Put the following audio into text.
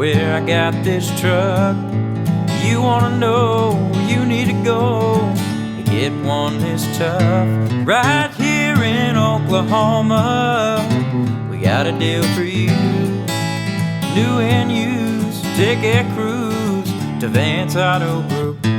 where I got this truck. You wanna know where you need to go to get one this tough. Right here in Oklahoma, we got a deal for you. New and used, take a cruise to Vance Auto Group.